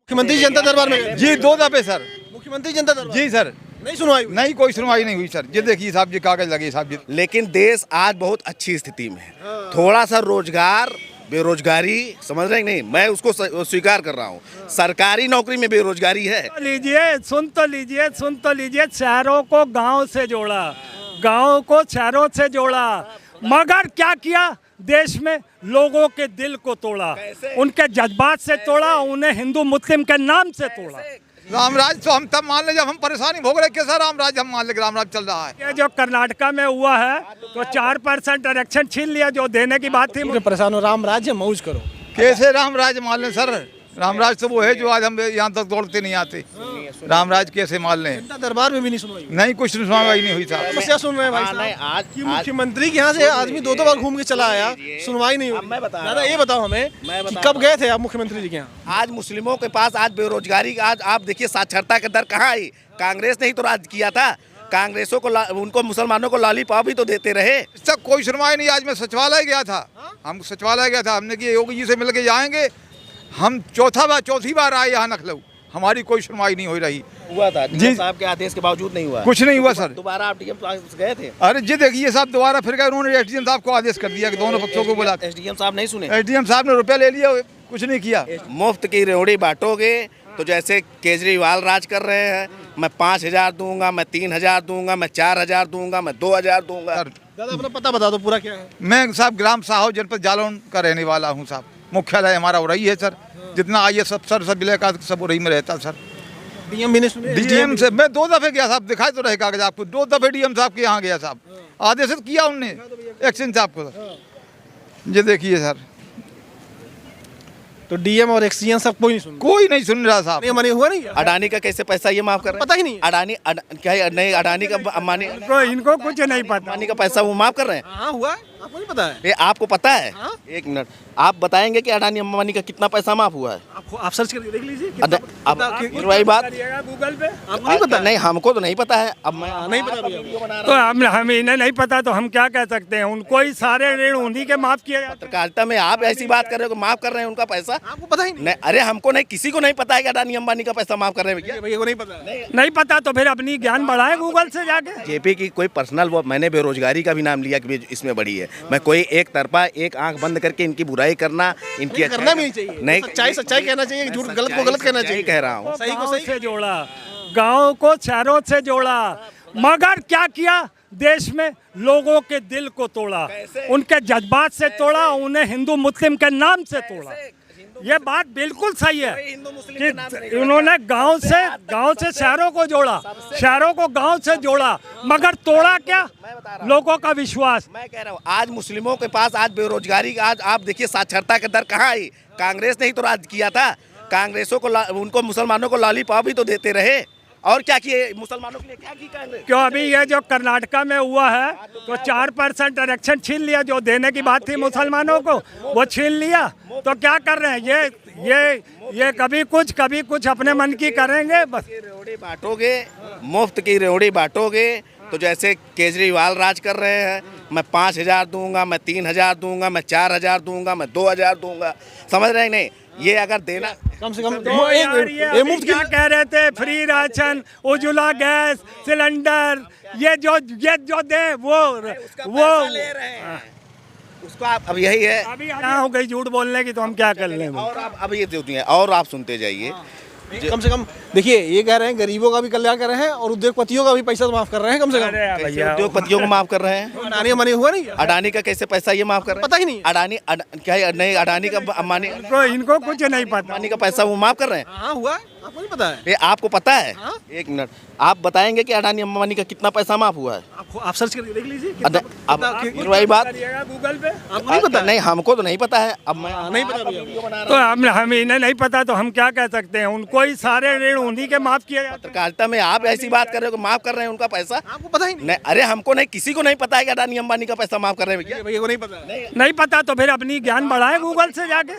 मुख्यमंत्री जनता दरबार में गए? जी 2 दफे सर। मुख्यमंत्री जनता दरबार जी सर। नहीं सुनवाई हुई? नहीं, कोई सुनवाई नहीं हुई सर। ये देखिए साहब, जी कागज लगे साहब जी। लेकिन देश आज बहुत अच्छी स्थिति में है। थोड़ा सा रोजगार, बेरोजगारी, समझ रहे हैं नहीं, मैं उसको स्वीकार कर रहा हूँ। सरकारी नौकरी में बेरोजगारी है। सुन तो लीजिए, शहरों को गांव से जोड़ा, गांव को शहरों से जोड़ा, मगर क्या किया? देश में लोगों के दिल को तोड़ा, उनके जज्बात से तोड़ा, उन्हें हिंदू मुस्लिम के नाम से तोड़ा। रामराज तो हम तब मान ले जब हम परेशानी भोग रहे। कैसा रामराज? हम मान ले रामराज चल रहा है। ये जो कर्नाटका में हुआ है तो 4% आरक्षण छीन लिया, जो देने की बात थी। मुझे परेशान हो, राम राज्य मौज करो। कैसे रामराज मान लें सर? रामराज तो वो है जो आज हम यहाँ तक दौड़ते नहीं आते। रामराज कैसे मान लें? जनता दरबार में भी नहीं सुनवाई हुई? नहीं, कुछ सुनवाई नहीं हुई साहब। समस्या सुन रहे हैं भाई साहब कि मुख्यमंत्री के यहाँ से आदमी 2 बार घूम के चला आया, सुनवाई नहीं हुई। दादा ये बताओ हमें कि कब गए थे आप मुख्यमंत्री जी के यहाँ? आज मुस्लिमों के पास आज बेरोजगारी, आज आप देखिए साक्षरता का दर कहाँ आई। कांग्रेस ने ही तो राज किया था। कांग्रेसों को उनको मुसलमानों को लॉलीपॉप ही तो देते रहे। इसका कोई सुनवाई नहीं। आज मैं सचिवालय गया था। हम सचिवालय गया था, हमने कि योगी जी से मिल के जाएंगे। हम चौथी बार आए यहाँ लखनऊ, हमारी कोई सुनवाई नहीं हो रही। हुआ था जी साहब के आदेश के बावजूद नहीं हुआ। कुछ नहीं हुआ सर। दोबारा आप डीएम गए थे? अरे जी देखिए साहब, दोबारा फिर गए। उन्होंने एसडीएम साहब को आदेश कर दिया कि दोनों पक्षों को बुला। एसडीएम साहब नहीं सुने? एसडीएम साहब ने रुपया ले लिया, कुछ नहीं किया। मुफ्त की रेवड़ी बांटोगे तो जैसे केजरीवाल राज कर रहे हैं, मैं 5,000 दूंगा, मैं 3,000 दूंगा, मैं 4,000 दूंगा, मैं 2,000 दूंगा। दादा अपना पता बता दो पूरा क्या है? मैं साहब ग्राम साहो जनपद जालौन का रहने वाला हूँ साहब। मुख्यालय हमारा हो रही है सर। जितना आइए सब विलय का सब हो रही में रहता सर। डीएम भी नहीं सुने? डीएम से मैं 2 दफे गया साहब, दिखाई तो रहे कागज आपको। 2 दफे डीएम साहब के यहाँ गया साहब, आदेशित किया उनने एक्शन साहब को। ये देखिए सर, तो डीएम और एक्सीएन सब कोई नहीं सुन? कोई नहीं सुन रहा साहब। मनी हुआ नहीं? अडानी का कैसे पैसा ये माफ कर रहे हैं? पता ही नहीं। क्या नहीं, अडानी का अंबानी इनको कुछ नहीं पता। अंबानी का पैसा वो माफ कर रहे हैं? हाँ हुआ, आपको नहीं पता है? ये आपको पता है? हाँ? 1 मिनट, आप बताएंगे कि अडानी अंबानी का कितना पैसा माफ हुआ है? आप सर्च करके देख लीजिए। अब वही बात, गूगल पे आपको नहीं पता? नहीं, हमको तो नहीं पता है। अब मैं नहीं पता भैया। तो हम इन्हें नहीं पता तो हम क्या कह सकते हैं? उनको ही सारे ऋण उन्हीं के माफ किया जाता है। पत्रकारिता में आप ऐसी बात कर रहे हो कि माफ कर रहे हैं उनका पैसा? आपको पता ही नहीं? अरे हमको नहीं, किसी को नहीं पता है कि अडानी अंबानी का पैसा माफ कर रहे हैं भैया। भैया को नहीं पता? नहीं पता तो फिर अपनी ज्ञान बढ़ाए गूगल से जाके। जेपी की कोई पर्सनल वो, मैंने बेरोजगारी का भी नाम लिया कि इसमें बढ़ी है। मैं कोई एक तरफा एक आंख बंद करके इनकी बुराई करना, इनकी करना भी नहीं चाहिए। नहीं, सच्चाई कहना चाहिए, झूठ गलत को गलत कहना चाहिए। कह रहा हूँ। सही को गाँव सही से जोड़ा, गांव को शहरों से जोड़ा, मगर क्या किया? देश में लोगों के दिल को तोड़ा, उनके जज्बात से तोड़ा, उन्हें हिंदू मुस्लिम के नाम से तोड़ा। ये बात बिल्कुल सही है कि उन्होंने गांव से शहरों को जोड़ा, शहरों को गांव से जोड़ा, मगर तोड़ा क्या? लोगों का विश्वास। मैं कह रहा हूँ आज मुस्लिमों के पास आज बेरोजगारी, आज आप देखिए साक्षरता का दर कहाँ आई। कांग्रेस ने ही तो राज किया था। कांग्रेसों को उनको मुसलमानों को लॉलीपॉप ही तो देते रहे। और क्या किए मुसलमानों के लिए? क्या की कांग्रेस? क्यों अभी ये जो कर्नाटका में हुआ है तो 4% आरक्षण छीन लिया, जो देने की बात थी मुसलमानों को वो छीन लिया। तो क्या कर रहे हैं? ये कभी कुछ अपने मन की करेंगे बस। रेवड़ी बांटोगे, मुफ्त की रेवड़ी बांटोगे तो जैसे केजरीवाल राज कर रहे हैं, मैं 5,000 दूंगा, मैं 3,000 दूंगा, मैं 4,000 दूंगा, मैं 2,000 दूंगा। समझ रहे हैं नहीं? ये अगर देना कम से कम ये मुफ्त क्या कह रहे थे? Free ration, Ujjwala gas cylinder, ये जो दे वो ले रहे हैं उसको। आप अब यही है, अभी यहाँ हो गई झूठ बोलने की, तो हम क्या कर लें? और आप अब ये देती हैं और आप सुनते जाइए। कम से कम देखिए, ये कह रहे हैं गरीबों का भी कल्याण कर रहे हैं और उद्योगपतियों का भी पैसा माफ कर रहे हैं। कम से कम कैसे उद्योगपतियों को माफ कर रहे हैं? अडानी मनी हुआ नहीं? अडानी का कैसे पैसा ये माफ कर रहे हैं? पता ही नहीं। क्या नहीं, अडानी का अंबानी इनको कुछ नहीं पता। अंबानी का पैसा वो माफ कर रहे हैं? हाँ हुआ, आपको नहीं पता है? ये आपको पता है? हाँ? 1 मिनट, आप बताएंगे कि अडानी अंबानी का कितना पैसा माफ हुआ है? आप सर्च करके देख लीजिए। अब वही बात, गूगल पे आपको नहीं पता? नहीं, हमको तो नहीं पता है। अब मैं नहीं पता भैया। तो हम इन्हें नहीं पता तो हम क्या कह सकते हैं? उनको ही सारे ऋण उन्हीं के माफ किया जाता है। पत्रकारिता में आप ऐसी बात कर रहे हो कि माफ कर रहे हैं उनका पैसा? आपको पता ही नहीं? अरे हमको नहीं, किसी को नहीं पता है कि अडानी अंबानी का पैसा माफ कर रहे हैं भैया। भैया को नहीं पता? नहीं पता तो फिर अपनी ज्ञान बढ़ाए गूगल से जाके,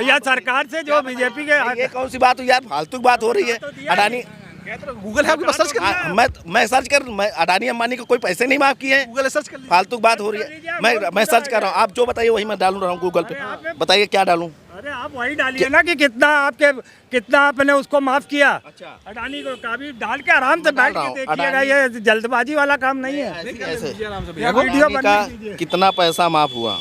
या सरकार से जो बीजेपी के। ये कौन सी बात हुई यार? फालतू बात हो रही है। अडानी गूगल है आपके पास, सर्च कर लिया? मैं सर्च कर, मैं अडानी अंबानी को कोई पैसे नहीं माफ किए हैं। गूगल सर्च कर लिया? फालतू बात हो रही है। मैं सर्च कर रहा हूँ, आप जो बताइए वही मैं डाल रहा हूँ गूगल पे। बताइए क्या डालूं? अरे आप वही डालिए ना कि कितना आपने उसको माफ किया। अच्छा। अडानी को कभी डाल के आराम से बैठ के देखिएगा, ये जल्दबाजी वाला काम नहीं है। ऐसे ये वीडियो अडानी का बनने दीजिए। कितना पैसा माफ हुआ?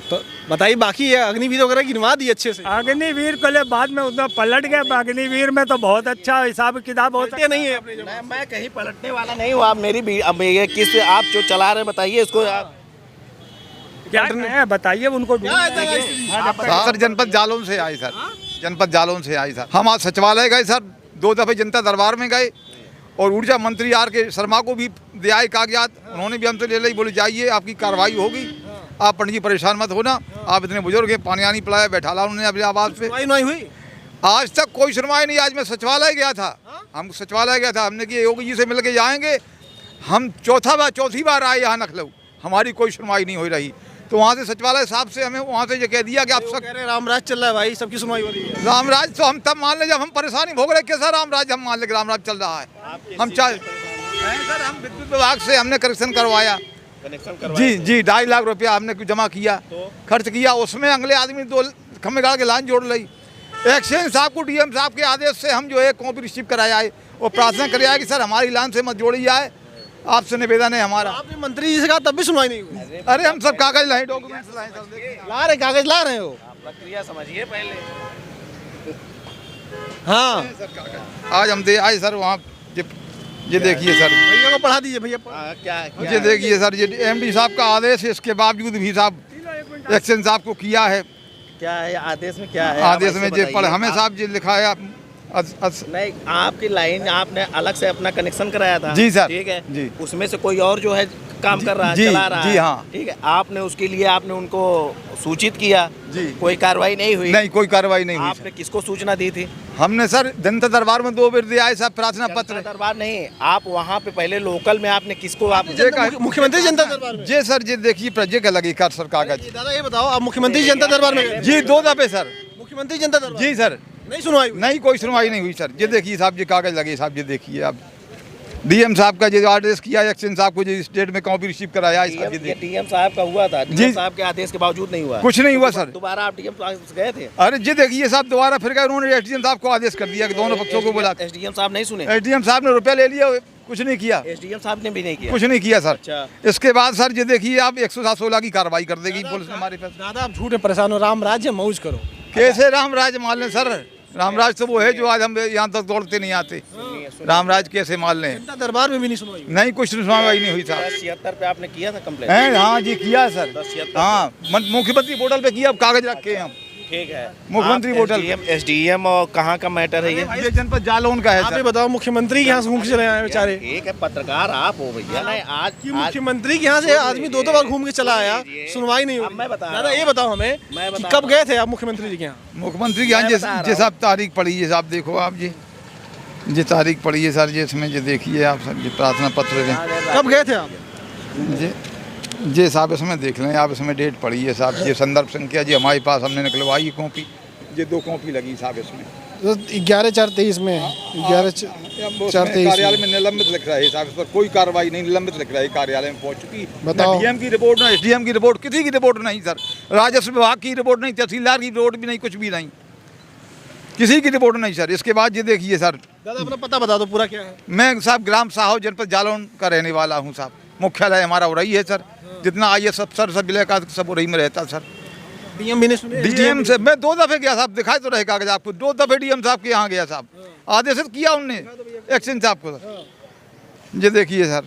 तो बताइए, बाकी ये अग्निवीर वगैरह गिनवा दी अच्छे से? अग्निवीर को ले बाद में उसमें पलट गए। अग्निवीर में तो बहुत अच्छा हिसाब किताब होता ये नहीं है अपने जो। मैं कहीं पलटने वाला नहीं हूँ। आप मेरी अब ये किस आप जो चला रहे हैं बताइए इसको। आप क्या है बताइए उनको। सर जनपद जालौन से आए सर, जनपद जालौन से आए सर। हम आज सचिवालय गए सर, 2 दफ़े जनता दरबार में गए और ऊर्जा मंत्री आर के शर्मा को भी दिया है कागजात। उन्होंने भी हमसे ले ली, बोले जाइए आपकी कार्रवाई होगी, आप पंडित जी परेशान मत होना, आप इतने बुजुर्ग हैं, पानी आनी पिलाया, बैठाला उन्होंने अपने आवाज़ पे। नहीं हुई आज तक कोई सुनवाई नहीं। आज मैं सचिवालय गया था, हम सचिवालय गया था, हमने कि योगी जी से मिल के जाएंगे। हम चौथी बार आए यहाँ लखनऊ, हमारी कोई सुनवाई नहीं हो रही। तो वहाँ से सचिवालय साहब से हमें वहाँ से ये कह दिया कि आप सब कह रहे रामराज चल रहा है भाई, सबकी सुनवाई हो रही है। रामराज तो हम तब मान ले जब हम परेशानी भोग रहे, कैसा रामराज हम मान ले कि रामराज चल रहा है। हम चाहे सर, हम विद्युत विभाग से हमने कनेक्शन करवाया जी 2.5 लाख रुपया हमने जमा किया, खर्च किया। उसमें अगले आदमी 2 खम्भे गाड़ के लाइन जोड़ ली। एक्सचेंज साहब को डीएम साहब के आदेश से हम जो है कॉपी रिसीव कराया है और प्रार्थना कराया कि सर हमारी लाइन से मत जोड़ी जाए, आपसे निवेदन है हमारा। आपने मंत्री जी से कहा तब भी सुनवाई नहीं हुई? अरे हम सब कागज लाए, डॉक्यूमेंट्स लाए, ला रहे, कागज ला रहे हो? प्रक्रिया समझिए पहले। हाँ आज हम दे आए सर वहाँ। ये देखिए सर, भैया को पढ़ा दीजिए भैया। क्या ये देखिए सर, ये एमडी साहब का आदेश है, इसके बावजूद भी साहब एक्सचेंज साहब को किया है। क्या है आदेश में? क्या है आदेश में जो पढ़ हमें साहब जी लिखा है नहीं, आपकी लाइन आपने अलग से अपना कनेक्शन कराया था जी सर, ठीक है जी। उसमें से कोई और जो है काम कर रहा है, जी, चला रहा है, जी हाँ। ठीक है, आपने उसके लिए आपने उनको सूचित किया जी, कोई कार्रवाई नहीं हुई? नहीं, कोई कार्रवाई नहीं हुई। आपने किसको सूचना दी थी? हमने सर जनता दरबार में 2 बार दिया है साहब प्रार्थना पत्र। दरबार नहीं, आप वहाँ पे पहले लोकल में आपने किसको? आप मुख्यमंत्री जनता दरबार में? जी सर, जी देखिए प्रोजेक्ट लगी कर सर कागज। दादा ये बताओ, आप मुख्यमंत्री जनता दरबार में गए? जी 2 दफे सर, मुख्यमंत्री जनता दरबार? जी सर। नहीं सुनवाई हुई? नहीं, कोई सुनवाई नहीं हुई सर। ये देखिए साहब, ये कागज लगे साहब, ये देखिए आप। डीएम साहब का जो आदेश किया, एक्सचेंज साहब को जो स्टेट में कॉपी रिसीव कराया, डीएम साहब का हुआ था, डीएम साहब के आदेश के बावजूद नहीं हुआ? कुछ नहीं हुआ सर। दोबारा आप डीएम साहब गए थे? अरे जी देखिए साहब, दोबारा फिर गए, उन्होंने एसडीएम साहब को आदेश कर दिया कि दोनों पक्षों को बुला। एसडीएम साहब नहीं सुने? एसडीएम साहब ने रुपया ले लिया, कुछ नहीं किया। एसडीएम साहब ने भी नहीं किया? कुछ नहीं किया सर। अच्छा। इसके बाद सर ये देखिए आप 116 की कार्रवाई कर देगी पुलिस ने हमारे पास। दादा आप झूठे परेशान हो, राम राज्य मौज करो। कैसे रामराज मान लें सर? रामराज तो वो है जो आज हम यहाँ तक दौड़ते नहीं आते। रामराज कैसे मान लें? जनता दरबार में भी नहीं सुनवाई? नहीं, कुछ सुनवाई नहीं हुई साहब। 76 पे आपने किया था कंप्लेंट? हाँ जी किया सर। हाँ, मुख्यमंत्री पोर्टल पे किया, कागज रखे हैं हम। ठीक है, मुख्यमंत्री पोर्टल एसडीएम और कहाँ का मैटर है ये? ये जनपद जालौन का है आप ये सर। बताओ, मुख्यमंत्री के यहाँ से घूम के चले आए बेचारे। ठीक है, पत्रकार आप हो भैया। नहीं, आज मुख्यमंत्री के यहाँ से आदमी 2 बार घूम के चला आया, सुनवाई नहीं हुई। मैं बता रहा दादा ये बताओ हमें कि कब गए थे आप मुख्यमंत्री जी के यहाँ? मुख्यमंत्री के यहाँ जिस साहब तारीख पड़ी है साहब, देखो आप जी तारीख पड़ी है सर, जी इसमें जो देखिए आप सर, ये प्रार्थना पत्र है। कब गए थे आप? जी साहब इसमें देख लें आप, इसमें डेट पड़ी है साहब, ये संदर्भ संख्या जी हमारे पास, हमने निकलवाई कॉपी, ये 2 कॉपी लगी साहब इसमें। 11/4/23 में 11/4/23 कार्यालय में निलंबित लिख रहा है साहब, इस पर कोई कार्रवाई नहीं, निलंबित लिख रहा है, कार्यालय में पहुंच चुकी। बताओ। डीएम की रिपोर्ट ना एसडीएम की रिपोर्ट, किसी की रिपोर्ट नहीं सर, राजस्व विभाग की रिपोर्ट नहीं, तहसीलदार की रिपोर्ट भी नहीं, कुछ भी नहीं, किसी की रिपोर्ट नहीं सर। इसके बाद ये देखिए सर, दादा अपना पता बता दो पूरा क्या है? मैं साहब ग्राम साहो जनपद जालौन का रहने वाला हूँ साहब, मुख्यालय हमारा उरई है सर, जितना आईएएस अफसर सब जिले का सब उरई में रहता सर। डीएम भी नहीं सुने? डीएम से मैं 2 दफे गया साहब, दिखाई तो रहे कागज आपको, 2 दफे डीएम साहब के यहाँ गया साहब, आदेशित किया उनने एक्सचेंज साहब को सर। ये देखिए सर,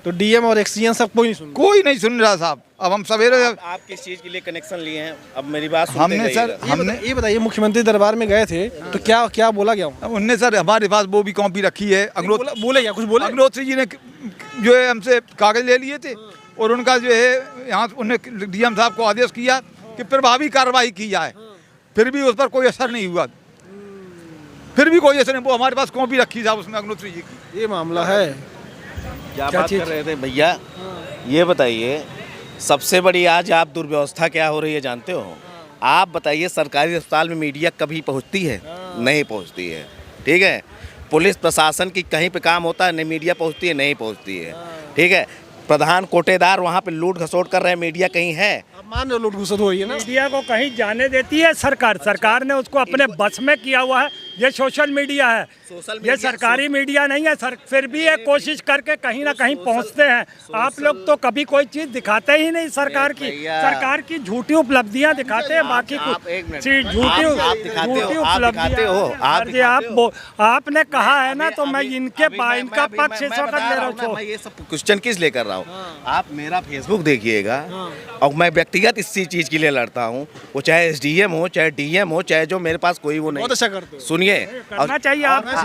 तो डीएम और एक्सचेंज सब कोई नहीं सुन? कोई नहीं सुन रहा साहब। अब हम सवेरे आप किस चीज के लिए कनेक्शन लिए हैं? अब मेरी बात सुनते हमने रहिएगा। सर, हमने ये बताइए, मुख्यमंत्री दरबार में गए थे तो क्या क्या बोला गया? उनने सर हमारे पास वो भी कॉपी रखी है, बोले क्या, कुछ बोले? अग्निहोत्री जी ने जो है हमसे कागज ले लिए थे और उनका जो है यहाँ उन्हें डीएम साहब को आदेश किया कि प्रभावी कार्रवाई की जाए, फिर भी उस पर कोई असर नहीं हुआ, फिर भी कोई असर नहीं। वो हमारे पास कॉपी रखी साहब उसमें अग्निहोत्री जी की। ये मामला है। क्या बात कर रहे थे भैया? ये बताइए, सबसे बड़ी आज आप दुर्व्यवस्था क्या हो रही है जानते हो? आप बताइए सरकारी अस्पताल में मीडिया कभी पहुंचती है? नहीं पहुंचती है। ठीक है, पुलिस प्रशासन की कहीं पे काम होता है, नहीं मीडिया पहुंचती है, नहीं पहुंचती है। ठीक है, प्रधान कोटेदार वहाँ पे लूट घसोट कर रहे हैं, मीडिया कहीं है? आप मान रहे हो लूट घुसत हुई है ना। मीडिया को कहीं जाने देती है सरकार? सरकार ने उसको अपने बस में किया हुआ है। ये सोशल मीडिया है, ये सरकारी मीडिया नहीं है सर। फिर भी ये कोशिश करके कहीं ना कहीं पहुंचते हैं। आप लोग तो कभी कोई चीज दिखाते ही नहीं सरकार की। सरकार की झूठी उपलब्धियां दिखाते हैं, बाकी कुछ झूठी उपलब्धियां हो। आपने कहा है ना, तो मैं इनका पक्ष इस वक्त ले रहा हूँ। मैं ये सब क्वेश्चन किस लिए कर रहा हूँ? आप मेरा फेसबुक देखिएगा और मैं व्यक्तिगत इसी चीज के लिए लड़ता हूँ, वो चाहे SDM हो, चाहे DM हो, चाहे जो मेरे पास कोई वो नहीं। बहुत अच्छा करते हो। सुनिए, करना चाहिए आप।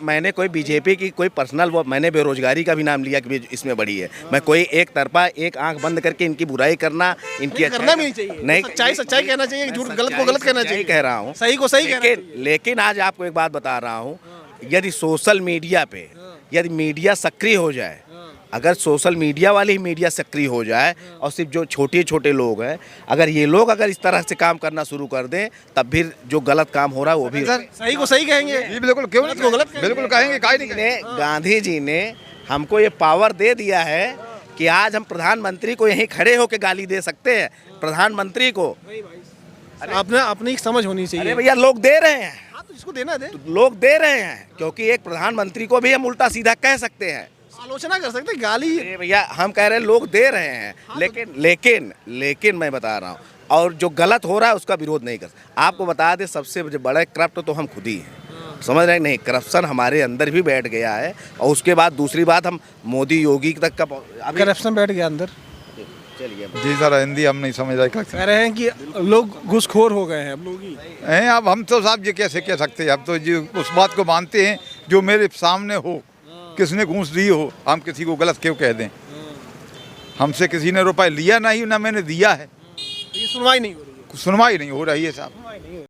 मैंने कोई बीजेपी की कोई पर्सनल वो, मैंने बेरोजगारी का भी नाम लिया कि इसमें बड़ी है। मैं कोई एक तरफा एक आंख बंद करके इनकी बुराई करना, इनकी करना भी नहीं चाहिए। नहीं, सच्चाई कहना चाहिए, झूठ गलत को गलत कहना चाहिए। कह रहा हूँ, सही को सही कहना चाहिए। लेकिन आज आपको एक बात बता रहा हूँ, यदि सोशल मीडिया पे यदि मीडिया सक्रिय हो जाए, अगर सोशल मीडिया वाली ही मीडिया सक्रिय हो जाए और सिर्फ जो छोटे छोटे लोग हैं, अगर ये लोग अगर इस तरह से काम करना शुरू कर दें, तब फिर जो गलत काम हो रहा है वो भी सही को सही कहेंगे। जी बिल्कुल, क्यों नहीं गलत, बिल्कुल कहेंगे। गांधी जी ने हमको ये पावर दे दिया है कि आज हम प्रधानमंत्री को यहीं खड़े होकर गाली दे सकते हैं। प्रधानमंत्री को आपने अपनी समझ होनी चाहिए। अरे भैया, लोग दे रहे हैं। हाँ, तो इसको देना दे। तो लोग दे रहे हैं, क्योंकि एक प्रधानमंत्री को भी हम उल्टा सीधा कह सकते हैं, आलोचना कर सकते, गाली। अरे भैया, हम कह रहे हैं लोग दे रहे हैं। लेकिन मैं बता रहा हूँ, और जो गलत हो रहा है उसका विरोध नहीं कर। आपको बता दें, सबसे बड़ा करप्ट तो हम खुद ही हैं। समझ रहे हैं? नहीं, करप्शन हमारे अंदर भी बैठ गया है। और उसके बाद दूसरी बात, हम मोदी योगी तक का करप्शन बैठ गया अंदर। चलिए जी सर, हिंदी हम नहीं समझ रहे। कह रहे हैं कि लोग घुसखोर हो गए हैं, अब लोग ही हैं। अब हम तो साहब ये कैसे कह सकते हैं? अब तो जी उस बात को मानते हैं जो मेरे सामने हो। किसने घूस दी हो, हम किसी को गलत क्यों कह दें? हमसे किसी ने रुपए लिया नहीं, ना मैंने दिया है। ये सुनवाई नहीं हो रही है। सुनवाई नहीं हो रही है साहब।